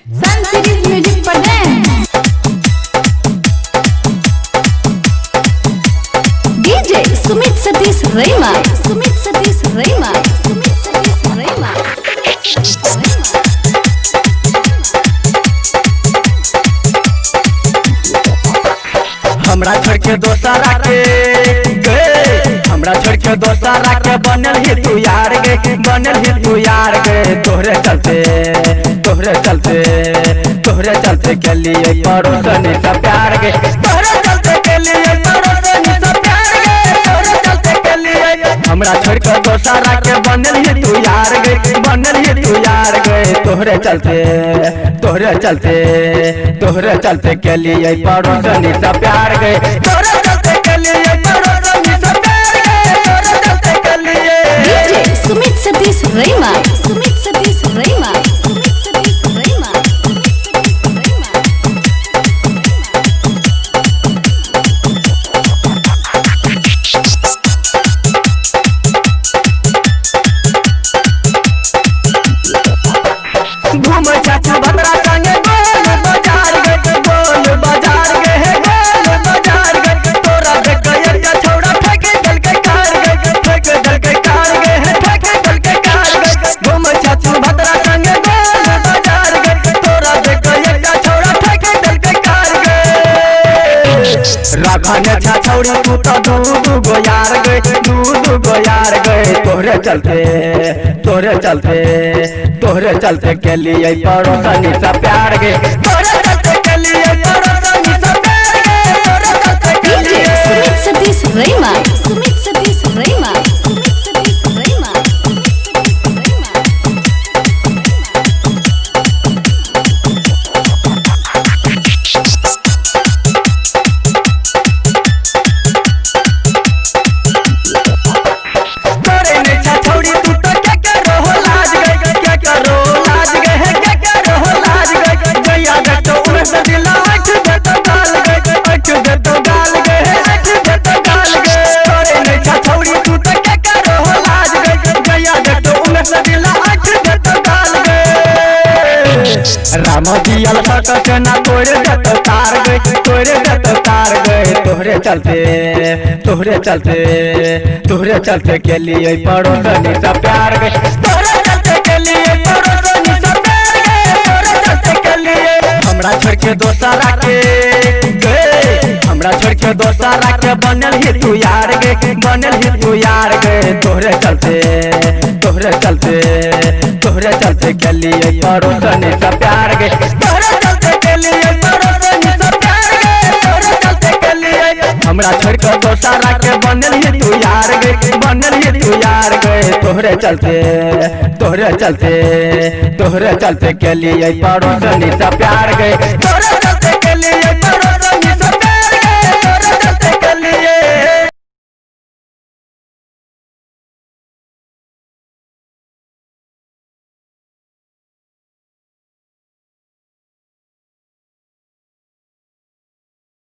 सन series music present DJ Sumit Satish Raima. हमरा छोड़ के दोसरा के गए, हमरा छोड़ के दोसरा के बनल ही तू यार गे, बनल ही तू यार गे। तोहरे चलते के लिए पड़ोसनी सा प्यार गे, तोहरे चलते के लिए पड़ोसनी सा प्यार गे, तोहरे चलते के लिए। हमरा छोड़ के दोसरा के बनल ही तू यार गे, बनल ही तू यार गे। तोहरे चलते के लिए पड़ोसनी सा प्यार गे, तोहरे चलते के लिए पड़ोसनी सा प्यार गे, तोहरे चलते के लिए। डीजे सुमित सतीश रैमा। घूम चाचा भद्रा संगे गोल बाजार गए, गोल बाजार गए, गोल बाजार गए। तोरा देख के छौड़ा ठेके दल के कार गए, ठेके दल के कार गए, ठेके दल के कार गए। घूम चाचा भद्रा संगे गोल बाजार गए, तोरा देख के छौड़ा ठेके दल के कार गए। राखने छा छौड़ी तू तो दू गो यार गए, दू गो यार गए। तोहरे चलते के लिए पड़ोसनी सा प्यार गे, तोहरे चलते के लिए पड़ोसनी सा प्यार गे, तोहरे चलते के लिए। सुमित सतीश रैमा। राम दियल सकत ना तोरे दत तार गए, तोरे दत तार गए। तोहरे चलते के लिए पड़ोसनी सा प्यार गए, तोहरे चलते के लिए पड़ोसनी सा प्यार गए, तोहरे चलते के लिए। हमरा छोड़ के दोसरा के गए, हमरा छोड़ के दोसरा के बनल ही तू यार गे, बनल ही तू यार गे। तोहरे चलते के लिए पड़ोसनी सा प्यार गे, तोहरे चलते के लिए पड़ोसनी सा प्यार गे, तोहरे चलते के लिए। हमरा छोड़ के दोसरा के बनल ही तू यार गे, बनल ही तू यार गे। तोहरे चलते के लिए पड़ोसनी सा प्यार गे।